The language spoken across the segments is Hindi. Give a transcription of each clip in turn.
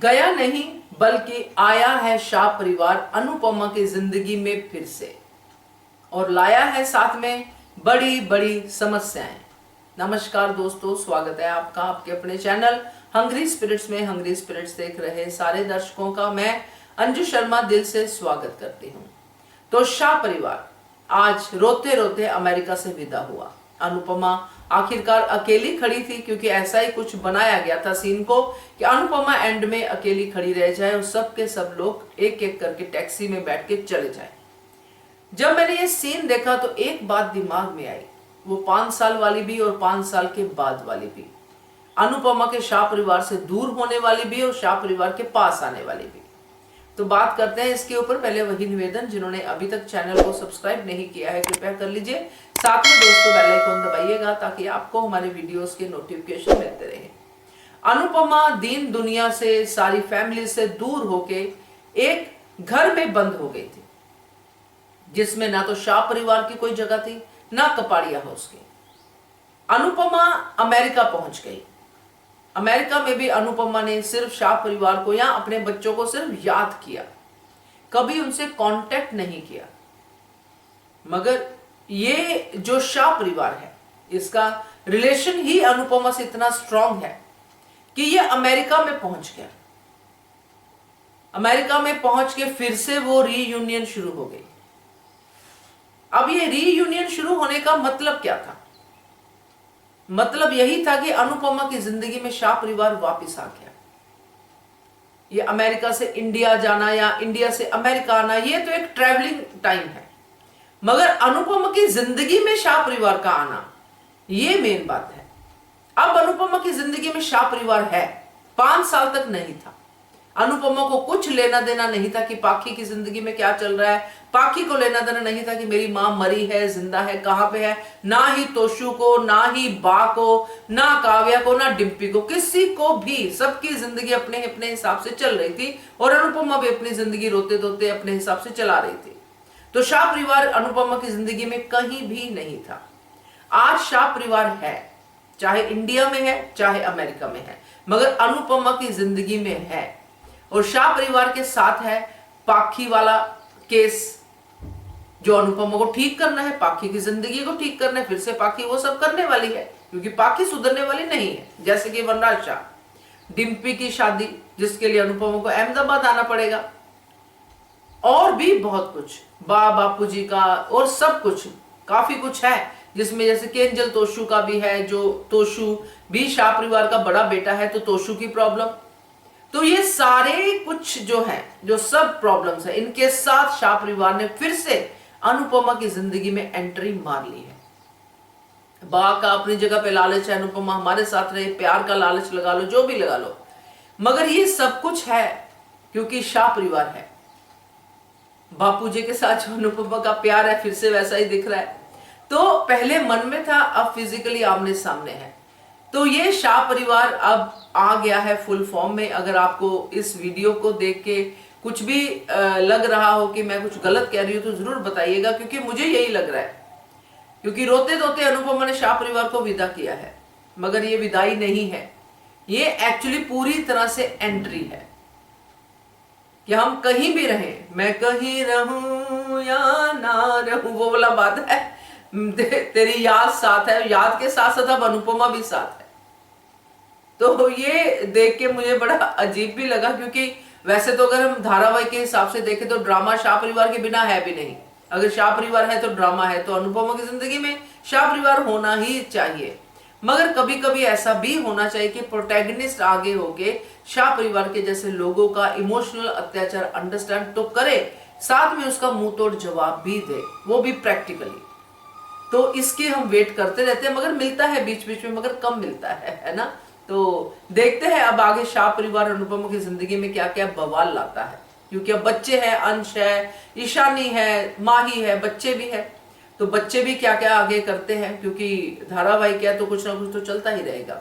गया नहीं बल्कि आया है शाह परिवार अनुपमा की जिंदगी में फिर से, और लाया है साथ में बड़ी बड़ी समस्याएं। नमस्कार दोस्तों, स्वागत है आपका आपके अपने चैनल हंग्री स्पिरिट्स में। हंग्री स्पिरिट्स देख रहे सारे दर्शकों का मैं अंजू शर्मा दिल से स्वागत करती हूं। तो शाह परिवार आज रोते रोते अमेरिका से विदा हुआ। अनुपमा आखिरकार अकेली खड़ी थी, क्योंकि ऐसा ही कुछ बनाया गया था सीन को कि अनुपमा एंड में अकेली खड़ी रह जाए और सब के सब लोग एक एक करके टैक्सी में बैठ के चले जाए। जब मैंने ये सीन देखा तो एक बात दिमाग में आई, वो 5 साल वाली भी और 5 साल के बाद वाली भी, अनुपमा के शाह परिवार से दूर होने वाली भी और शाह परिवार के पास आने वाली भी। तो बात करते हैं इसके ऊपर। पहले वही निवेदन, जिन्होंने अभी तक चैनल को सब्सक्राइब नहीं किया है कृपया कर लीजिए, साथ में दोस्तों बेल आइकन दबाइएगा ताकि आपको हमारे वीडियोस के नोटिफिकेशन मिलते रहे। अनुपमा दीन दुनिया से, सारी फैमिली से दूर होके एक घर में बंद हो गई थी, जिसमें ना तो शाह परिवार की कोई जगह थी ना कपाड़िया हाउस की। अनुपमा अमेरिका पहुंच गई। अमेरिका में भी अनुपमा ने सिर्फ शाह परिवार को या अपने बच्चों को सिर्फ याद किया, कभी उनसे कांटेक्ट नहीं किया। मगर ये जो शाह परिवार है, इसका रिलेशन ही अनुपमा से इतना स्ट्रांग है कि ये अमेरिका में पहुंच गया। अमेरिका में पहुंच के फिर से वो रीयूनियन शुरू हो गई। अब ये रीयूनियन शुरू होने का मतलब क्या था? मतलब यही था कि अनुपमा की जिंदगी में शाह परिवार वापस आ गया। ये अमेरिका से इंडिया जाना या इंडिया से अमेरिका आना, ये तो एक ट्रैवलिंग टाइम है, मगर अनुपमा की जिंदगी में शाह परिवार का आना, ये मेन बात है। अब अनुपमा की जिंदगी में शाह परिवार है, 5 साल तक नहीं था। अनुपमा को कुछ लेना देना नहीं था कि पाखी की जिंदगी में क्या चल रहा है। पाखी को लेना देना नहीं था कि मेरी मां मरी है, जिंदा है, कहां पे है। ना ही तोशु को, ना ही बा को, ना काव्या को, ना डिम्पी को, किसी को भी। सबकी जिंदगी अपने अपने हिसाब से चल रही थी और अनुपमा भी अपनी जिंदगी रोते धोते अपने हिसाब से चला रही थी। तो शाह परिवार अनुपमा की जिंदगी में कहीं भी नहीं था। आज शाह परिवार है, चाहे इंडिया में है चाहे अमेरिका में है, मगर अनुपमा की जिंदगी में है। और शाह परिवार के साथ है पाखी वाला केस, जो अनुपमा को ठीक करना है, पाखी की जिंदगी को ठीक करना है। फिर से पाखी वो सब करने वाली है, क्योंकि पाखी सुधरने वाली नहीं है। जैसे कि वनराज शाह, डिम्पी की शादी जिसके लिए अनुपमा को अहमदाबाद आना पड़ेगा, और भी बहुत कुछ, बापूजी का और सब कुछ, काफी कुछ है जिसमें जैसे केंजल तोशु का भी है, जो तोशु भी शाह परिवार का बड़ा बेटा है, तो तोशु की प्रॉब्लम। तो ये सारे कुछ जो है, जो सब प्रॉब्लम्स है, इनके साथ शाह परिवार ने फिर से अनुपमा की जिंदगी में एंट्री मार ली है। बा का अपनी जगह पे लालच है, अनुपमा हमारे साथ रहे, प्यार का लालच लगा लो, जो भी लगा लो, मगर ये सब कुछ है क्योंकि शाह परिवार है। बापूजी के साथ जो अनुपमा का प्यार है फिर से वैसा ही दिख रहा है। तो पहले मन में था, अब फिजिकली आमने सामने है। तो ये शाह परिवार अब आ गया है फुल फॉर्म में। अगर आपको इस वीडियो को देख के कुछ भी लग रहा हो कि मैं कुछ गलत कह रही हूं तो जरूर बताइएगा, क्योंकि मुझे यही लग रहा है। क्योंकि रोते रोते अनुपमा ने शाह परिवार को विदा किया है, मगर ये विदाई नहीं है, ये एक्चुअली पूरी तरह से एंट्री है कि हम कहीं भी रहें, मैं कहीं रहूं या ना रहूं, वो वाला बात है। तेरी याद साथ है, याद के साथ साथ अब अनुपमा भी साथ है। तो ये देख के मुझे बड़ा अजीब भी लगा, क्योंकि वैसे तो अगर हम धारावाहिक के हिसाब से देखें तो ड्रामा शाह परिवार के बिना है भी नहीं। अगर शाह परिवार है तो ड्रामा है, तो अनुपमा की जिंदगी में शाह परिवार होना ही चाहिए। मगर कभी कभी ऐसा भी होना चाहिए कि प्रोटैगनिस्ट आगे होके शाह परिवार के जैसे लोगों का इमोशनल अत्याचार अंडरस्टैंड तो करे, साथ में उसका मुंह तोड़ जवाब भी दे, वो भी प्रैक्टिकली। तो इसके हम वेट करते रहते हैं, मगर मिलता है बीच बीच में, मगर कम मिलता है ना। तो देखते हैं अब आगे शाह परिवार अनुपमा की जिंदगी में क्या क्या बवाल लाता है, क्योंकि अब बच्चे हैं, अंश है, ईशानी है, माही है, बच्चे भी है। तो बच्चे भी क्या क्या आगे करते हैं, क्योंकि धारावाहिक है तो कुछ ना कुछ तो चलता ही रहेगा।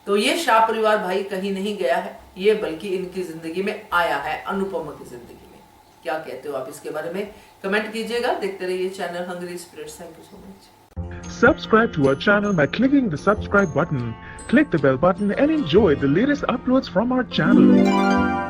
तो ये शाह परिवार भाई कहीं नहीं गया है, ये बल्कि इनकी जिंदगी में आया है, अनुपमा की जिंदगी में। क्या कहते हो आप इसके बारे में? कमेंट कीजिएगा। देखते रहिए channel Hungry Spirits. Thank you so much. Subscribe to our channel by clicking the subscribe button. Click the bell button and enjoy the latest uploads from our channel.